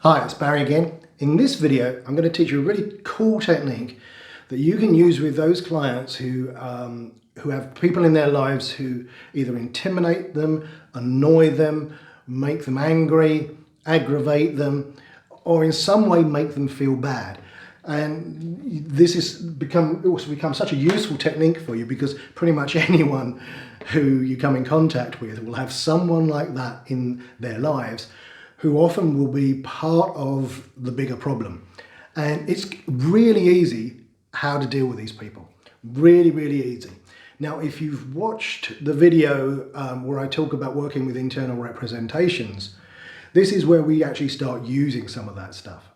Hi, it's Barry again. In this video, I'm going to teach you a really cool technique that you can use with those clients who have people in their lives who either intimidate them, annoy them, make them angry, aggravate them, or in some way make them feel bad. And this has also become such a useful technique for you because pretty much anyone who you come in contact with will have someone like that in their lives who often will be part of the bigger problem. And it's really easy how to deal with these people. Really, really easy. Now, if you've watched the video where I talk about working with internal representations, this is where we actually start using some of that stuff.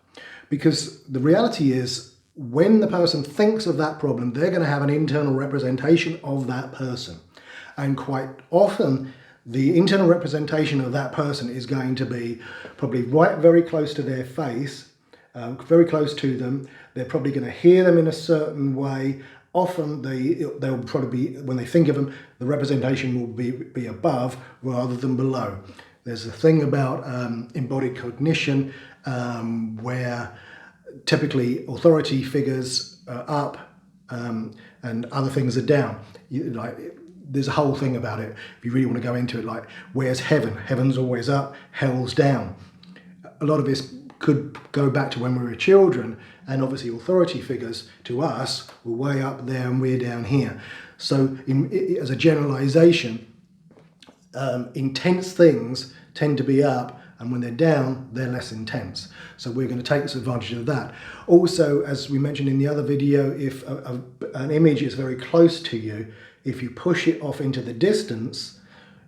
Because the reality is, when the person thinks of that problem, they're going to have an internal representation of that person. And quite often, the internal representation of that person is going to be probably right very close to their face, very close to them. They're probably going to hear them in a certain way. Often they'll probably be, when they think of them, the representation will be above rather than below. There's a thing about embodied cognition where typically authority figures are up and other things are down. There's a whole thing about it, if you really want to go into it, like where's heaven? Heaven's always up, hell's down. A lot of this could go back to when we were children, and obviously authority figures to us were way up there and we're down here. So as a generalization, intense things tend to be up, and when they're down, they're less intense. So we're going to take advantage of that. Also, as we mentioned in the other video, if an image is very close to you, if you push it off into the distance,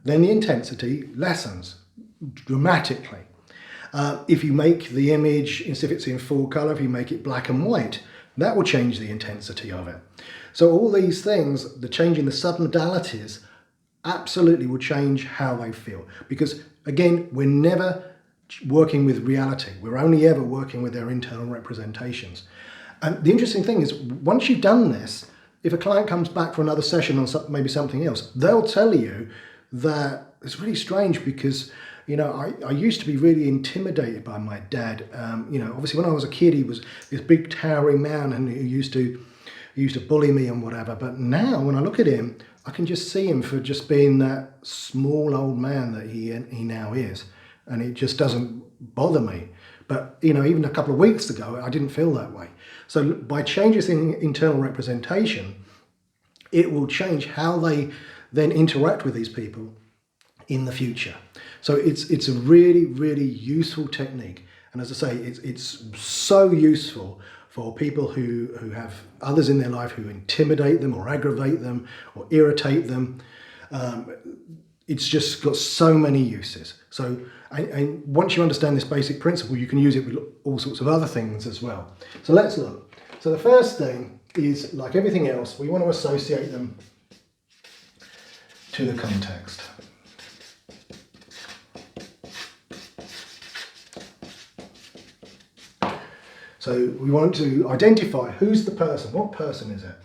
then the intensity lessens dramatically. If you make the image, if it's in full color, if you make it black and white, that will change the intensity of it. So all these things, the change in the submodalities, absolutely will change how they feel. Because again, we're never working with reality. We're only ever working with their internal representations. And the interesting thing is, once you've done this, if a client comes back for another session on maybe something else, they'll tell you that it's really strange because, I used to be really intimidated by my dad. Obviously when I was a kid, he was this big towering man and he used to bully me and whatever. But now when I look at him, I can just see him for just being that small old man that he now is. And it just doesn't bother me. But, even a couple of weeks ago, I didn't feel that way. So by changes in internal representation, it will change how they then interact with these people in the future. So it's a really, really useful technique. And as I say, it's so useful for people who have others in their life who intimidate them or aggravate them or irritate them. It's just got so many uses. So and once you understand this basic principle, you can use it with all sorts of other things as well. So let's look. So the first thing is, like everything else, we want to associate them to the context. So we want to identify who's the person. What person is it?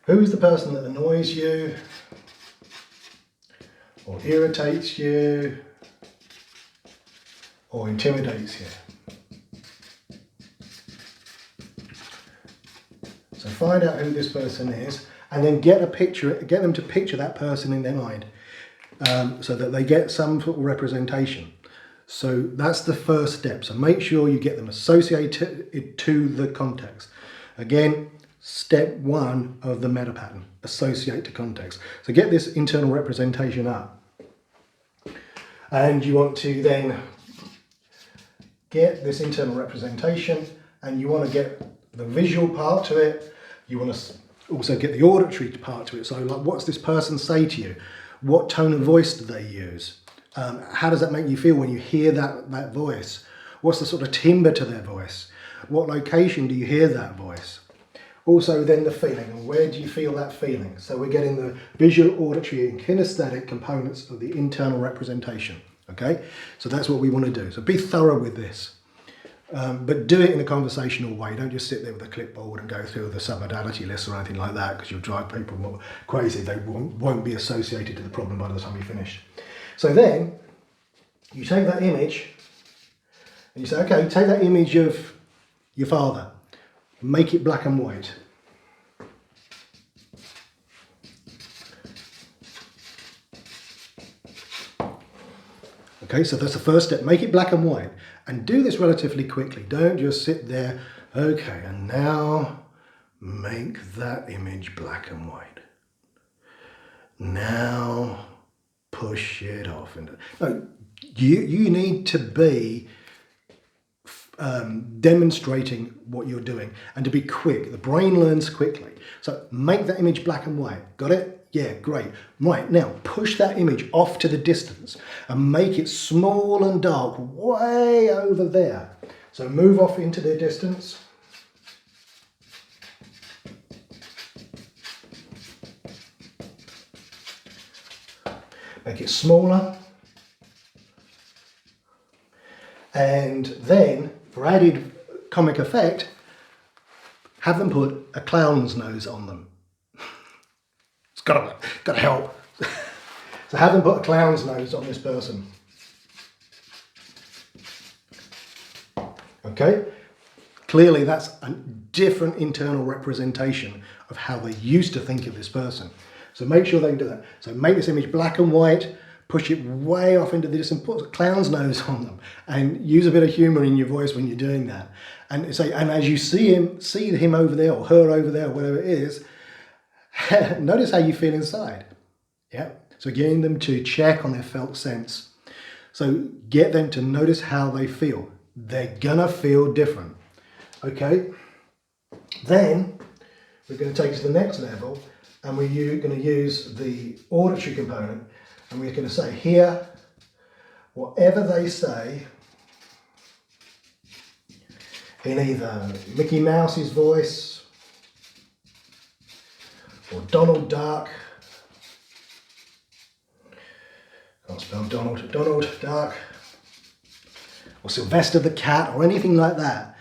Who's the person that annoys you or irritates you or intimidates you? So find out who this person is and then get them to picture that person in their mind so that they get some sort of representation. So that's the first step. So make sure you get them associated to the context. Again, step one of the meta pattern, associate to context. So get this internal representation up. And you want to then get this internal representation and you want to get the visual part to it. You want to also get the auditory part to it. So like, what's this person say to you? What tone of voice do they use? How does that make you feel when you hear that voice? What's the sort of timbre to their voice? What location do you hear that voice? Also then the feeling, and where do you feel that feeling? So we're getting the visual, auditory and kinesthetic components of the internal representation, okay? So that's what we want to do. So be thorough with this, but do it in a conversational way. Don't just sit there with a clipboard and go through the submodality list or anything like that, because you'll drive people more crazy. They won't be associated to the problem by the time you finish. So then you take that image and you say, okay, take that image of your father, make it black and white. Okay, so that's the first step, make it black and white. And do this relatively quickly. Don't just sit there, okay, and now make that image black and white. Now push it off. No, you need to be demonstrating what you're doing and to be quick. The brain learns quickly. So make that image black and white. Got it? Yeah, great. Right, now push that image off to the distance and make it small and dark way over there. So move off into the distance. Make it smaller. And then, for added comic effect, have them put a clown's nose on them. It's gotta help. So have them put a clown's nose on this person. Okay? Clearly that's a different internal representation of how they used to think of this person. So make sure they can do that. So make this image black and white, push it way off into the distance, put a clown's nose on them, and use a bit of humour in your voice when you're doing that. And say, and as you see him over there or her over there, or whatever it is, notice how you feel inside. Yeah. So getting them to check on their felt sense. So get them to notice how they feel. They're gonna feel different. Okay. Then we're going to take it to the next level, and we're going to use the auditory component, and we're going to say here, whatever they say, in either Mickey Mouse's voice or Donald Duck, can't spell Donald Duck, or Sylvester the Cat, or anything like that.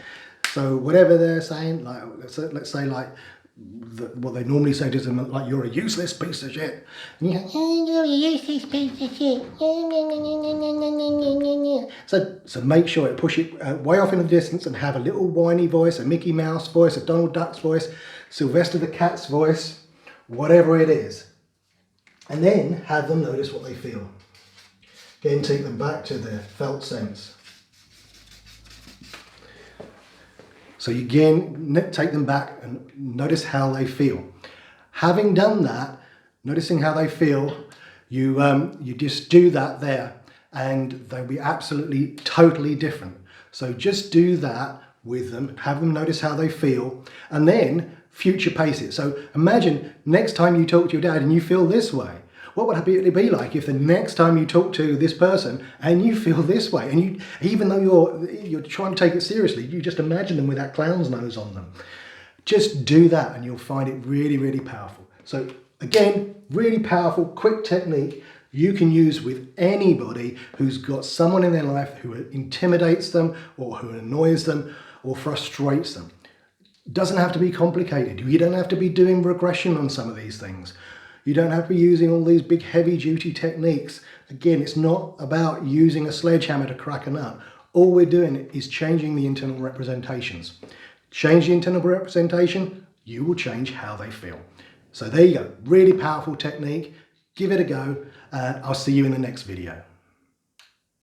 So whatever they're saying, like let's say like what they normally say to them, like, you're a useless piece of shit. And you go, oh, you're a useless piece of shit. So make sure it push it way off in the distance and have a little whiny voice, a Mickey Mouse voice, a Donald Duck's voice, Sylvester the Cat's voice, whatever it is. And then have them notice what they feel. Again, take them back to their felt sense. So you again take them back and notice how they feel. Having done that, noticing how they feel, you just do that there, and they'll be absolutely totally different. So just do that with them, have them notice how they feel, and then future pace it. So imagine next time you talk to your dad and you feel this way. What would it be like if the next time you talk to this person and you feel this way, and you, even though you're trying to take it seriously, you just imagine them with that clown's nose on them. Just do that and you'll find it really, really powerful. So again, really powerful, quick technique you can use with anybody who's got someone in their life who intimidates them or who annoys them or frustrates them. It doesn't have to be complicated. You don't have to be doing regression on some of these things. You don't have to be using all these big heavy duty techniques. Again, it's not about using a sledgehammer to crack a nut. All we're doing is changing the internal representations. Change the internal representation, you will change how they feel. So there you go, really powerful technique. Give it a go, and I'll see you in the next video.